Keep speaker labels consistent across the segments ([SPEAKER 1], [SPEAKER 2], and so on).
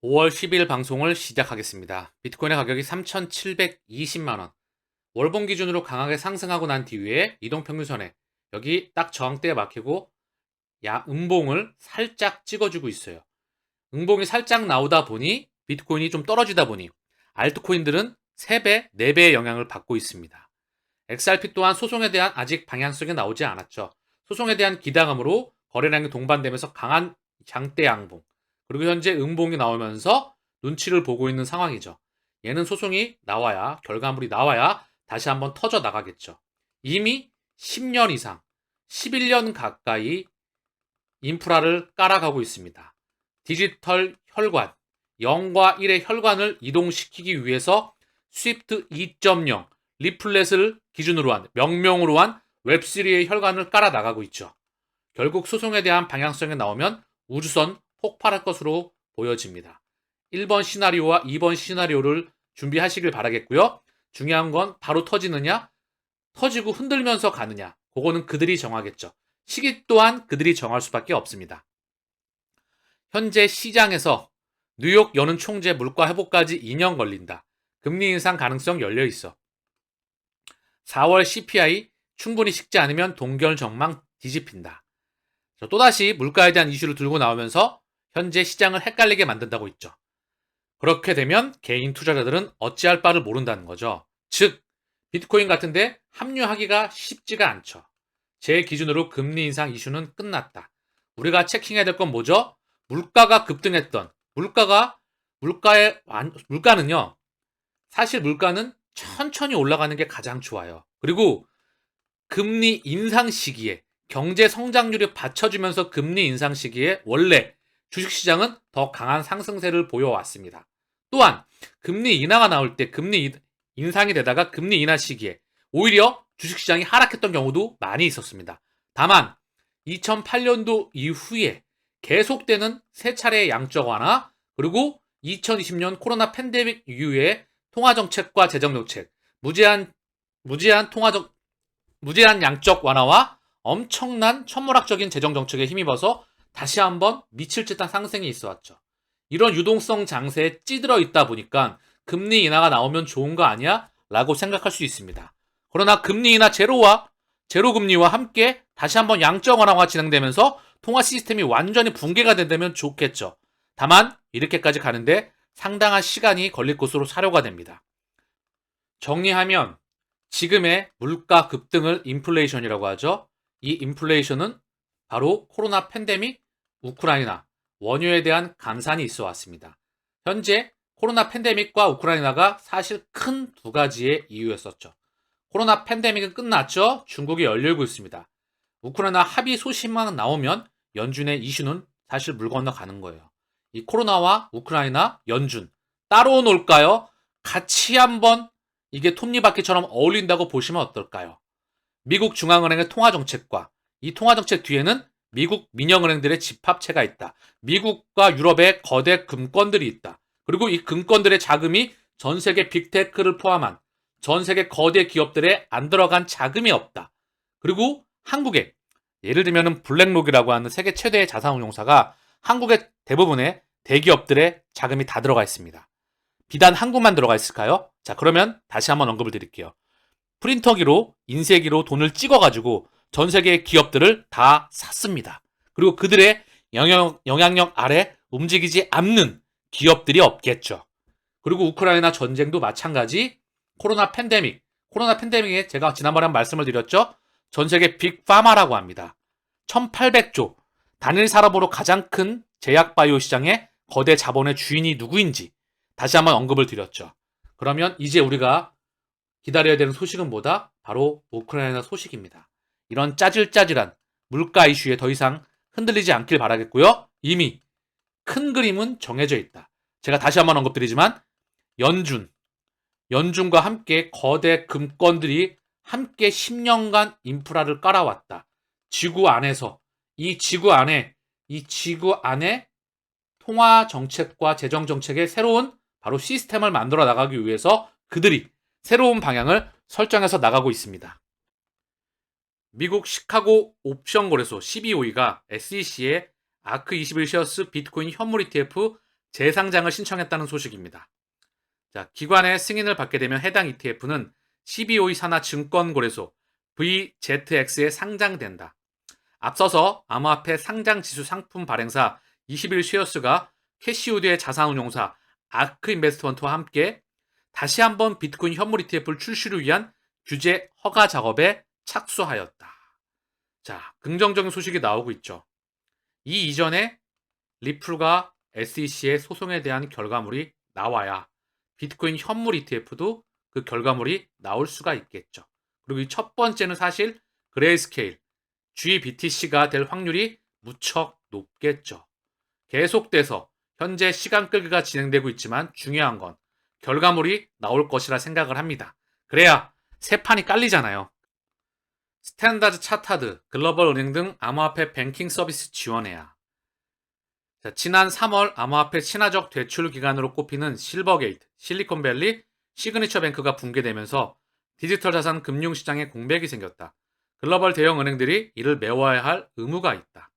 [SPEAKER 1] 5월 10일 방송을 시작하겠습니다. 비트코인의 가격이 3,720만 원. 월봉 기준으로 강하게 상승하고 난 뒤에 이동평균선에 여기 딱 저항대에 막히고 음봉을 살짝 찍어주고 있어요. 음봉이 살짝 나오다 보니 비트코인이 좀 떨어지다 보니 알트코인들은 3배, 4배의 영향을 받고 있습니다. XRP 또한 소송에 대한 아직 방향성이 나오지 않았죠. 소송에 대한 기대감으로 거래량이 동반되면서 강한 장대 양봉, 그리고 현재 음봉이 나오면서 눈치를 보고 있는 상황이죠. 얘는 소송이 나와야, 결과물이 나와야 다시 한번 터져 나가겠죠. 이미 10년 이상, 11년 가까이 인프라를 깔아가고 있습니다. 디지털 혈관, 0과 1의 혈관을 이동시키기 위해서 스위프트 2.0 리플렛을 기준으로 한, 명명으로 한 웹3의 혈관을 깔아 나가고 있죠. 결국 소송에 대한 방향성이 나오면 우주선 폭발할 것으로 보여집니다. 1번 시나리오와 2번 시나리오를 준비하시길 바라겠고요. 중요한 건 바로 터지느냐, 터지고 흔들면서 가느냐, 그거는 그들이 정하겠죠. 시기 또한 그들이 정할 수밖에 없습니다. 현재 시장에서 뉴욕 연은 총재 물가 회복까지 2년 걸린다. 금리 인상 가능성 열려 있어. 4월 CPI 충분히 식지 않으면 동결 전망 뒤집힌다. 또다시 물가에 대한 이슈를 들고 나오면서 현재 시장을 헷갈리게 만든다고 있죠. 그렇게 되면 개인 투자자들은 어찌할 바를 모른다는 거죠. 즉, 비트코인 같은데 합류하기가 쉽지가 않죠. 제 기준으로 금리 인상 이슈는 끝났다. 우리가 체킹해야 될 건 뭐죠? 물가가 급등했던 물가는요. 사실 물가는 천천히 올라가는 게 가장 좋아요. 그리고 금리 인상 시기에 경제 성장률이 받쳐주면서 금리 인상 시기에 원래 주식시장은 더 강한 상승세를 보여왔습니다. 또한 금리 인하가 나올 때 금리 인상이 되다가 금리 인하 시기에 오히려 주식시장이 하락했던 경우도 많이 있었습니다. 다만 2008년도 이후에 계속되는 세 차례의 양적 완화, 그리고 2020년 코로나 팬데믹 이후에 통화정책과 재정정책, 무제한 양적 완화와 엄청난 천문학적인 재정정책에 힘입어서 다시 한번 미칠 듯한 상승이 있어왔죠. 이런 유동성 장세에 찌들어 있다 보니까 금리 인하가 나오면 좋은 거 아니야? 라고 생각할 수 있습니다. 그러나 금리 인하 제로금리와 함께 다시 한번 양적 완화가 진행되면서 통화 시스템이 완전히 붕괴가 된다면 좋겠죠. 다만 이렇게까지 가는데 상당한 시간이 걸릴 것으로 사료가 됩니다. 정리하면 지금의 물가 급등을 인플레이션이라고 하죠. 이 인플레이션은 바로 코로나 팬데믹, 우크라이나, 원유에 대한 감산이 있어 왔습니다. 현재 코로나 팬데믹과 우크라이나가 사실 큰 두 가지의 이유였었죠. 코로나 팬데믹은 끝났죠. 중국이 열리고 있습니다. 우크라이나 합의 소식만 나오면 연준의 이슈는 사실 물 건너가는 거예요. 이 코로나와 우크라이나, 연준 따로 놀까요? 같이 한번 이게 톱니바퀴처럼 어울린다고 보시면 어떨까요? 미국 중앙은행의 통화정책과 이 통화정책 뒤에는 미국 민영은행들의 집합체가 있다. 미국과 유럽의 거대 금권들이 있다. 그리고 이 금권들의 자금이 전 세계 빅테크를 포함한 전 세계 거대 기업들에 안 들어간 자금이 없다. 그리고 한국에 예를 들면 블랙록이라고 하는 세계 최대의 자산운용사가 한국의 대부분의 대기업들의 자금이 다 들어가 있습니다. 비단 한국만 들어가 있을까요? 자, 그러면 다시 한번 언급을 드릴게요. 프린터기로, 인쇄기로 돈을 찍어가지고 전 세계의 기업들을 다 샀습니다. 그리고 그들의 영향력 아래 움직이지 않는 기업들이 없겠죠. 그리고 우크라이나 전쟁도 마찬가지. 코로나 팬데믹에 제가 지난번에 말씀을 드렸죠. 전 세계 빅파마라고 합니다. 1800조 단일 산업으로 가장 큰 제약바이오 시장의 거대 자본의 주인이 누구인지 다시 한번 언급을 드렸죠. 그러면 이제 우리가 기다려야 되는 소식은 뭐다? 바로 우크라이나 소식입니다. 이런 짜질짜질한 물가 이슈에 더 이상 흔들리지 않길 바라겠고요. 이미 큰 그림은 정해져 있다. 제가 다시 한번 언급드리지만 연준과 함께 거대 금권들이 함께 10년간 인프라를 깔아왔다. 지구 안에 통화 정책과 재정 정책의 새로운 바로 시스템을 만들어 나가기 위해서 그들이 새로운 방향을 설정해서 나가고 있습니다. 미국 시카고 옵션 거래소 CBOE가 SEC의 아크21 셰어스 비트코인 현물 ETF 재상장을 신청했다는 소식입니다. 자, 기관의 승인을 받게 되면 해당 ETF는 CBOE 산하 증권거래소 VZX에 상장된다. 앞서서 암호화폐 상장지수 상품 발행사 21쉐어스가 캐시우드의 자산운용사 아크 인베스트먼트와 함께 다시 한번 비트코인 현물 ETF를 출시를 위한 규제 허가 작업에 착수하였다. 자, 긍정적인 소식이 나오고 있죠. 이 이전에 리플과 SEC의 소송에 대한 결과물이 나와야 비트코인 현물 ETF도 그 결과물이 나올 수가 있겠죠. 그리고 이 첫 번째는 사실 그레이스케일, GBTC가 될 확률이 무척 높겠죠. 계속돼서 현재 시간 끌기가 진행되고 있지만 중요한 건 결과물이 나올 것이라 생각을 합니다. 그래야 새 판이 깔리잖아요. 스탠다드 차타드, 글로벌 은행 등 암호화폐 뱅킹 서비스 지원해야. 자, 지난 3월 암호화폐 친화적 대출 기관으로 꼽히는 실버게이트, 실리콘밸리, 시그니처 뱅크가 붕괴되면서 디지털 자산 금융시장에 공백이 생겼다. 글로벌 대형 은행들이 이를 메워야 할 의무가 있다.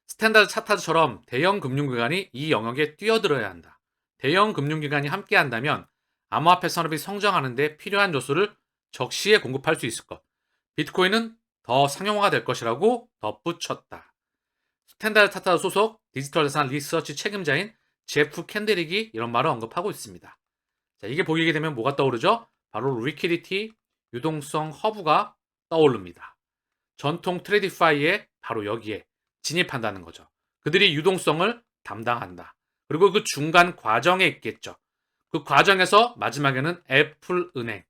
[SPEAKER 1] 스탠다드 차타드처럼 대형 금융기관이 이 영역에 뛰어들어야 한다. 대형 금융기관이 함께한다면 암호화폐 산업이 성장하는 데 필요한 요소를 적시에 공급할 수 있을 것. 비트코인은 더 상용화가 될 것이라고 덧붙였다. 스탠다드 차타드 소속 디지털 자산 리서치 책임자인 제프 캔드릭이 이런 말을 언급하고 있습니다. 자, 이게 보이게 되면 뭐가 떠오르죠? 바로 리퀴디티, 유동성 허브가 떠오릅니다. 전통 트레디파이에 바로 여기에 진입한다는 거죠. 그들이 유동성을 담당한다. 그리고 그 중간 과정에 있겠죠. 그 과정에서 마지막에는 애플은행.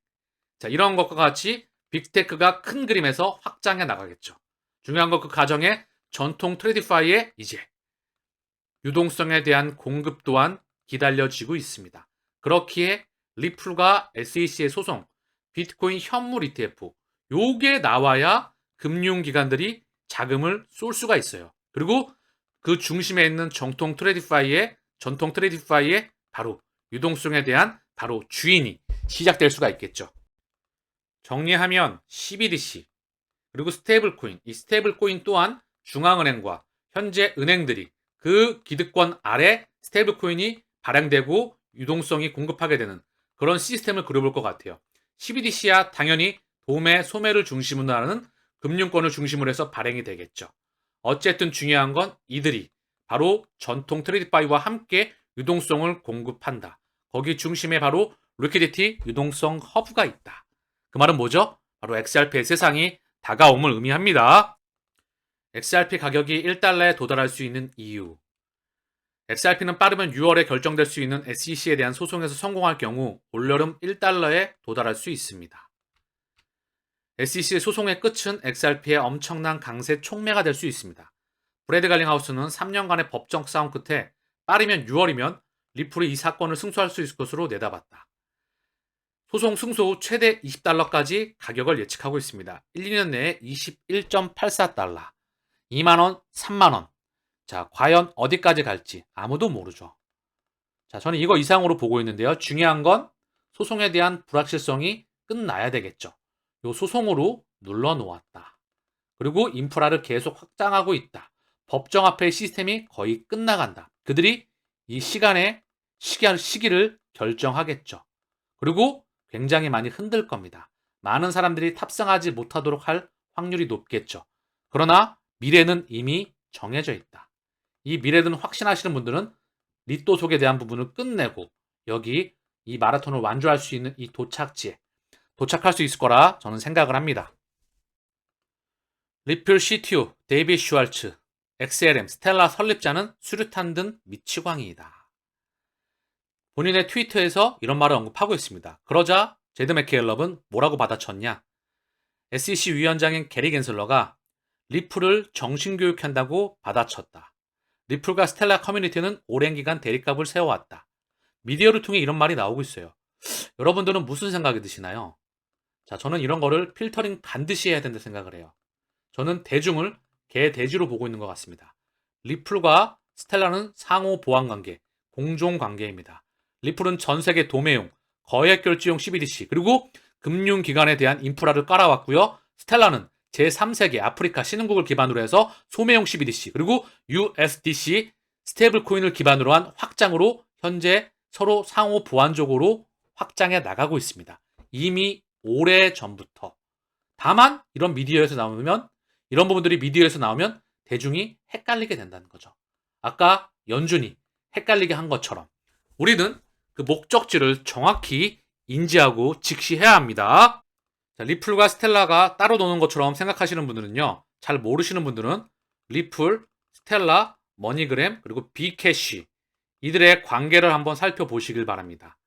[SPEAKER 1] 자, 이런 것과 같이 빅테크가 큰 그림에서 확장해 나가겠죠. 중요한 건 그 과정에 전통 트레디파이에 이제 유동성에 대한 공급 또한 기다려지고 있습니다. 그렇기에 리플과 SEC의 소송, 비트코인 현물 ETF, 요게 나와야 금융기관들이 자금을 쏠 수가 있어요. 그리고 그 중심에 있는 전통 트레디파이의 바로 유동성에 대한 바로 주인이 시작될 수가 있겠죠. 정리하면 CBDC 그리고 스테이블코인, 이 스테이블코인 또한 중앙은행과 현재 은행들이 그 기득권 아래 스테이블코인이 발행되고 유동성이 공급하게 되는 그런 시스템을 그려볼 것 같아요. CBDC야 당연히 도매, 소매를 중심으로 하는 금융권을 중심으로 해서 발행이 되겠죠. 어쨌든 중요한 건 이들이 바로 전통 트레디파이와 함께 유동성을 공급한다. 거기 중심에 바로 리퀴디티, 유동성 허브가 있다. 그 말은 뭐죠? 바로 XRP의 세상이 다가옴을 의미합니다. XRP 가격이 1달러에 도달할 수 있는 이유. XRP는 빠르면 6월에 결정될 수 있는 SEC에 대한 소송에서 성공할 경우 올여름 1달러에 도달할 수 있습니다. SEC의 소송의 끝은 XRP의 엄청난 강세 촉매가 될 수 있습니다. 브래드 갈링하우스는 3년간의 법정 싸움 끝에 빠르면 6월이면 리플이 이 사건을 승소할 수 있을 것으로 내다봤다. 소송 승소 후 최대 20달러까지 가격을 예측하고 있습니다. 1, 2년 내에 21.84달러, 2만원, 3만원. 자, 과연 어디까지 갈지 아무도 모르죠. 자, 저는 이거 이상으로 보고 있는데요. 중요한 건 소송에 대한 불확실성이 끝나야 되겠죠. 요 소송으로 눌러놓았다. 그리고 인프라를 계속 확장하고 있다. 법정화폐 시스템이 거의 끝나간다. 그들이 이 시기를 결정하겠죠. 그리고 굉장히 많이 흔들 겁니다. 많은 사람들이 탑승하지 못하도록 할 확률이 높겠죠. 그러나 미래는 이미 정해져 있다. 이 미래는 확신하시는 분들은 리또 속에 대한 부분을 끝내고 여기 이 마라톤을 완주할 수 있는 이 도착지에 도착할 수 있을 거라 저는 생각을 합니다. 리플 CTO 데이빗 슈왈츠, XLM 스텔라 설립자는 수류탄 든 미치광이이다. 본인의 트위터에서 이런 말을 언급하고 있습니다. 그러자 제드 맥케일럽은 뭐라고 받아쳤냐? SEC 위원장인 게리 겐슬러가 리플을 정신교육한다고 받아쳤다. 리플과 스텔라 커뮤니티는 오랜 기간 대립각을 세워왔다. 미디어를 통해 이런 말이 나오고 있어요. 여러분들은 무슨 생각이 드시나요? 자, 저는 이런 거를 필터링 반드시 해야 된다 생각을 해요. 저는 대중을 개돼지로 보고 있는 것 같습니다. 리플과 스텔라는 상호 보완 관계, 공존 관계입니다. 리플은 전 세계 도매용, 거액 결제용 CBDC, 그리고 금융기관에 대한 인프라를 깔아왔고요. 스텔라는 제3세계 아프리카 신흥국을 기반으로 해서 소매용 CBDC, 그리고 USDC 스테이블 코인을 기반으로 한 확장으로 현재 서로 상호 보완적으로 확장해 나가고 있습니다. 이미 오래 전부터. 다만 이런 부분들이 미디어에서 나오면 대중이 헷갈리게 된다는 거죠. 아까 연준이 헷갈리게 한 것처럼 우리는 그 목적지를 정확히 인지하고 직시해야 합니다. 자, 리플과 스텔라가 따로 노는 것처럼 생각하시는 분들은요. 잘 모르시는 분들은 리플, 스텔라, 머니그램, 그리고 비캐시 이들의 관계를 한번 살펴보시길 바랍니다.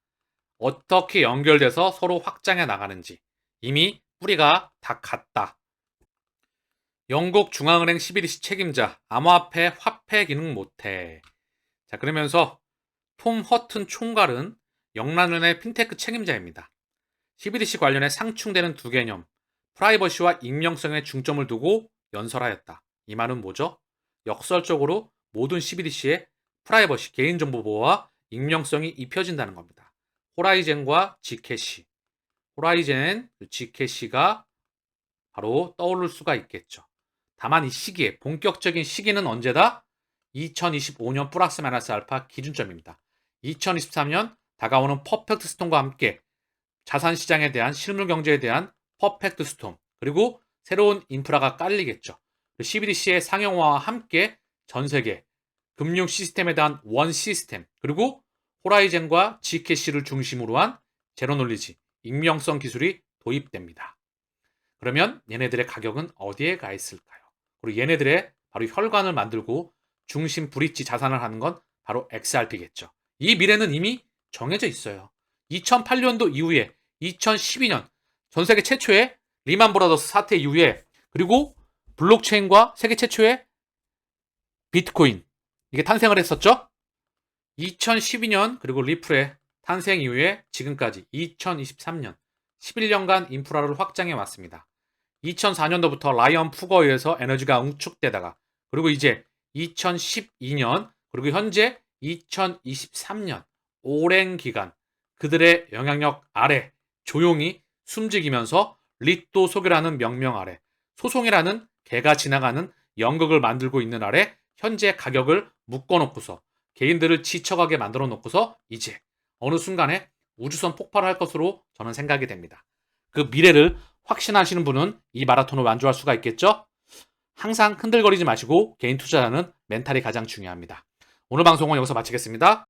[SPEAKER 1] 어떻게 연결돼서 서로 확장해 나가는지 이미 뿌리가 다 같다. 영국 중앙은행 CBDC 책임자 암호화폐 화폐 기능 못해. 자, 그러면서 톰 허튼 총괄은 영란은의 핀테크 책임자입니다. CBDC 관련해 상충되는 두 개념, 프라이버시와 익명성에 중점을 두고 연설하였다. 이 말은 뭐죠? 역설적으로 모든 CBDC에 프라이버시, 개인정보 보호와 익명성이 입혀진다는 겁니다. 호라이젠과 지캐시. 호라이젠, 지캐시가 바로 떠오를 수가 있겠죠. 다만 이 시기에, 본격적인 시기는 언제다? 2025년 플러스 마이너스 알파 기준점입니다. 2023년 다가오는 퍼펙트 스톰과 함께 자산시장에 대한 실물 경제에 대한 퍼펙트 스톰 그리고 새로운 인프라가 깔리겠죠. CBDC의 상용화와 함께 전 세계 금융 시스템에 대한 원 시스템 그리고 호라이젠과 GKC를 중심으로 한 제로놀리지, 익명성 기술이 도입됩니다. 그러면 얘네들의 가격은 어디에 가 있을까요? 그리고 얘네들의 바로 혈관을 만들고 중심 브릿지 자산을 하는 건 바로 XRP겠죠. 이 미래는 이미 정해져 있어요. 2008년도 이후에 2012년 전 세계 최초의 리만 브라더스 사태 이후에 그리고 블록체인과 세계 최초의 비트코인 이게 탄생을 했었죠. 2012년 그리고 리플의 탄생 이후에 지금까지 2023년 11년간 인프라를 확장해 왔습니다. 2004년도부터 라이언 푸거에 의해서 에너지가 응축되다가 그리고 이제 2012년 그리고 현재 2023년 오랜 기간 그들의 영향력 아래 조용히 숨지기면서 리또 소개라는 명명 아래 소송이라는 개가 지나가는 연극을 만들고 있는 아래 현재 가격을 묶어놓고서 개인들을 지쳐가게 만들어 놓고서 이제 어느 순간에 우주선 폭발할 것으로 저는 생각이 됩니다. 그 미래를 확신하시는 분은 이 마라톤을 완주할 수가 있겠죠? 항상 흔들거리지 마시고 개인 투자자는 멘탈이 가장 중요합니다. 오늘 방송은 여기서 마치겠습니다.